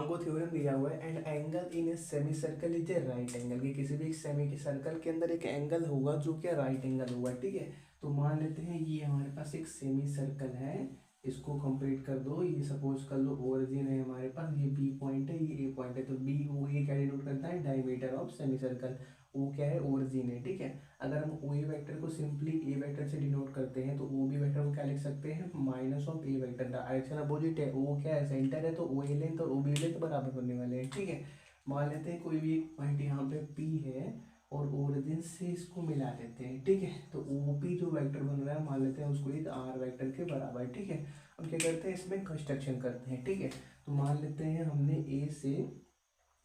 हमको थ्योरम दिया हुआ है and angle in a semi circle is a right angle, कि किसी भी एक सेमी सर्कल के अंदर एक एंगल होगा जो कि राइट एंगल होगा, ठीक है। तो मान लेते हैं ये हमारे पास एक सेमी सर्कल है, इसको कंप्लीट कर दो, ये सपोज कर लो ओरिजिन है हमारे पास, ये बी पॉइंट है, ये ए पॉइंट है, तो बी ओ ए क्या डिनोट करता है, डायमीटर ऑफ सेमी सर्कल, ओ क्या है, ओरिजिन है, ठीक है। अगर हम ओ ए वेक्टर को सिंपली ए वेक्टर से डिनोट करते हैं तो ओ बी वेक्टर को क्या लिख सकते हैं, minus of A vector, direction opposite है, ओ क्या है, सेंटर है, तो ओ ए लेंथ और ओ बी लेंथ बराबर बनने वाले हैं, ठीक है। मान लेते हैं कोई भी एक पॉइंट यहाँ पे पी है और ओरिजिन से इसको मिला लेते हैं, ठीक है। तो ओ पी जो वेक्टर बन रहा है मान लेते हैं उसको एक आर वेक्टर के बराबर, ठीक है। अब क्या करते हैं, इसमें कंस्ट्रक्शन करते हैं, ठीक है। तो मान लेते हैं हमने ए से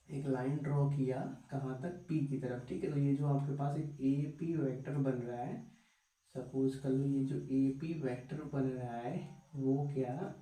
एक लाइन ड्रॉ किया कहाँ तक, पी की तरफ, ठीक है। तो ये जो आपके पास एक ए पी वैक्टर बन रहा है, सपोज कर लो ये जो ए पी वैक्टर बन रहा है वो क्या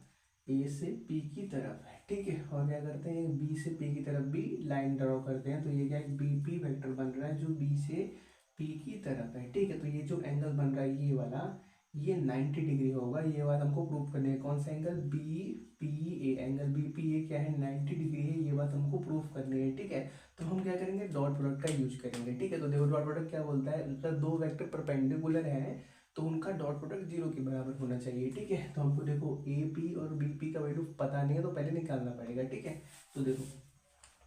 ए से पी की तरफ है, ठीक है। और क्या करते हैं, बी से पी की तरफ भी लाइन ड्रॉ करते हैं, तो ये क्या एक बी पी वैक्टर बन रहा है जो बी से पी की तरफ है, ठीक है। तो ये जो एंगल बन रहा है ये वाला, ये 90 डिग्री होगा, ये बात हमको प्रूव करनी है, कौन सा angle, B P A, angle B P A क्या है, 90 डिग्री है, ये बात हमको प्रूव करनी है, ठीक है। तो हम क्या करेंगे, डॉट प्रोडक्ट का यूज करेंगे, ठीक है। तो देखो डॉट प्रोडक्ट क्या बोलता है, अगर दो वेक्टर परपेंडिकुलर है तो उनका डॉट प्रोडक्ट 0 के बराबर होना चाहिए, ठीक है। तो हमको देखो ए पी और बी पी का वैल्यू पता नहीं है तो पहले निकालना पड़ेगा, ठीक है। तो देखो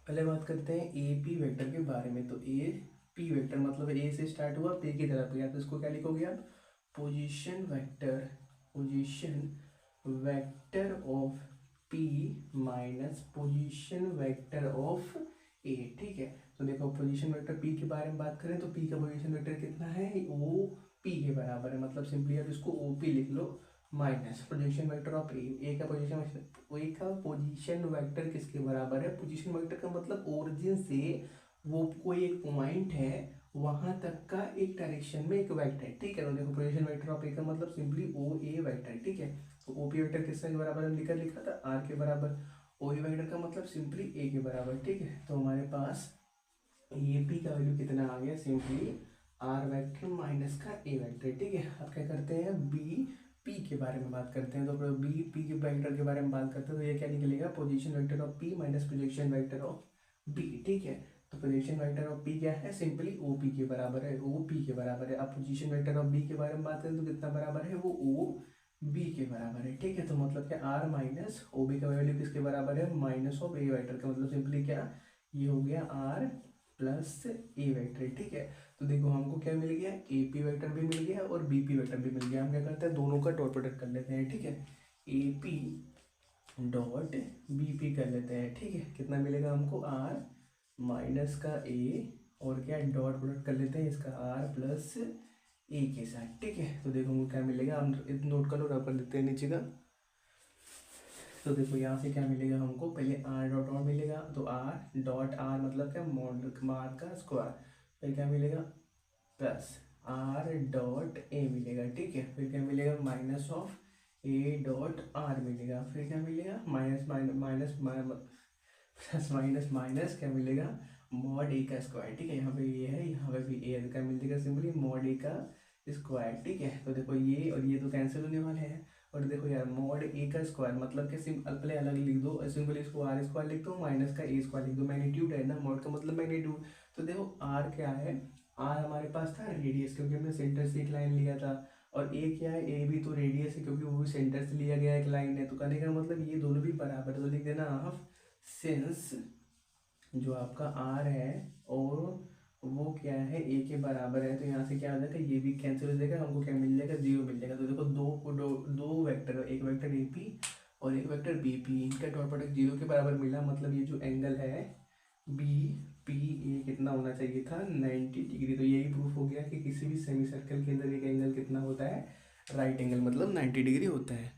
पहले बात करते हैं ए पी वेक्टर के बारे में। तो ए पी वेक्टर मतलब ए से स्टार्ट हुआ पी की तरफ गया, तो इसको क्या लिखोगे आप, position vector of P minus position vector of A, ठीक है। तो देखो पोजीशन वेक्टर पी के बारे में बात करें तो पी का पोजीशन वेक्टर कितना है, ओ पी के बराबर है, मतलब सिंपली आप इसको ओ पी लिख लो, माइनस पोजीशन वेक्टर ऑफ ए का पोजीशन वेक्टर किसके बराबर है, पोजीशन वेक्टर का मतलब ओरिजिन से वो कोई एक पॉइंट है वहां तक का एक डायरेक्शन में एक वेक्टर है, ठीक है। तो देखो पोजीशन वेक्टर ऑफ ए का मतलब सिंपली ओ ए वेक्टर, ठीक है। तो ओ पी वेक्टर किसके बराबर हम लिखा था, आर के बराबर, ओ ए वेक्टर का मतलब सिंपली ए के बराबर, ठीक है। तो हमारे पास ए पी का वैल्यू कितना आ गया, सिंपली आर वेक्टर माइनस का ए वेक्टर, ठीक है। अब क्या करते हैं, बी पी के बारे में बात करते हैं। तो बी पी के वेक्टर के बारे में बात करते हैं तो ये क्या निकलेगा, position vector of P minus projection vector of B, ठीक है। तो पोजीशन वेक्टर ऑफ पी क्या है, सिंपली ओ पी के बराबर है, ओ पी के बराबर है। अब पोजीशन वेक्टर ऑफ बी के बारे में बात करें तो कितना बराबर है, वो ओ बी के बराबर है, ठीक है। तो मतलब क्या आर माइनस ओ बी का वैल्यू किसके बराबर है, माइनस ऑफ ए वेक्टर का, मतलब सिंपली क्या ये हो गया आर प्लस ए वेक्टर, ठीक है। तो देखो हमको क्या मिल गया, ए पी वेक्टर भी मिल गया और बी पी वेक्टर भी मिल गया। हम क्या करते हैं, दोनों का डॉट प्रोडक्ट कर लेते हैं, ठीक है। A P dot B P कर लेते हैं, ठीक है। कितना मिलेगा हमको, आर माइनस का ए और क्या डॉट प्रोडक्ट कर लेते हैं इसका आर प्लस ए के साथ, ठीक है। तो देखो हमको क्या मिलेगा, हम नोट कर लो, रब कर देते हैं नीचे का। तो देखो यहाँ से क्या मिलेगा हमको, पहले आर डॉट और मिलेगा, तो आर डॉट आर मतलब क्या, मॉड मार का स्क्वायर, फिर क्या मिलेगा प्लस आर डॉट ए मिलेगा, ठीक है। फिर क्या मिलेगा, minus of A dot are मिलेगा, फिर क्या मिलेगा, minus minus plus minus minus क्या मिलेगा, मॉड ए का स्क्वायर, ठीक है। यहाँ पे ये है, यहाँ पे भी ए है, तो क्या मिलेगा, सिंपली मॉड ए का स्क्वायर, ठीक है। तो देखो ये और ये तो कैंसिल होने वाले हैं, और देखो यार मॉड ए का स्क्वायर मतलब कि पहले अलग लिख दो, सिंपली इसको आर स्क्वायर लिख दो, माइनस का ए स्क्वायर लिख दो, मैग्नीट्यूड है ना, मॉड का मतलब मैग्नीट्यूड। तो देखो आर क्या है, आर हमारे पास था रेडियस, क्योंकि हमने सेंटर से एक लाइन लिया था, और ए क्या है, ए भी तो रेडियस है क्योंकि वो भी सेंटर से लिया गया एक लाइन है, तो कहने का मतलब ये दोनों भी बराबर, तो लिख देना हाफ, सिंस जो आपका आर है और वो क्या है ए के बराबर है, तो यहाँ से क्या आ जाएगा, ये भी कैंसिल हो जाएगा, हमको क्या मिल जाएगा, 0 मिल जाएगा। तो देखो दो वेक्टर, एक वेक्टर ए पी और एक वेक्टर बी पी, इनका डॉट प्रोडक्ट 0 के बराबर मिला, मतलब ये जो एंगल है बी पी ए कितना होना चाहिए था, 90 डिग्री। तो यही प्रूफ हो गया कि किसी भी सेमी सर्कल के अंदर एक एंगल कितना होता है, राइट एंगल मतलब 90 डिग्री होता है।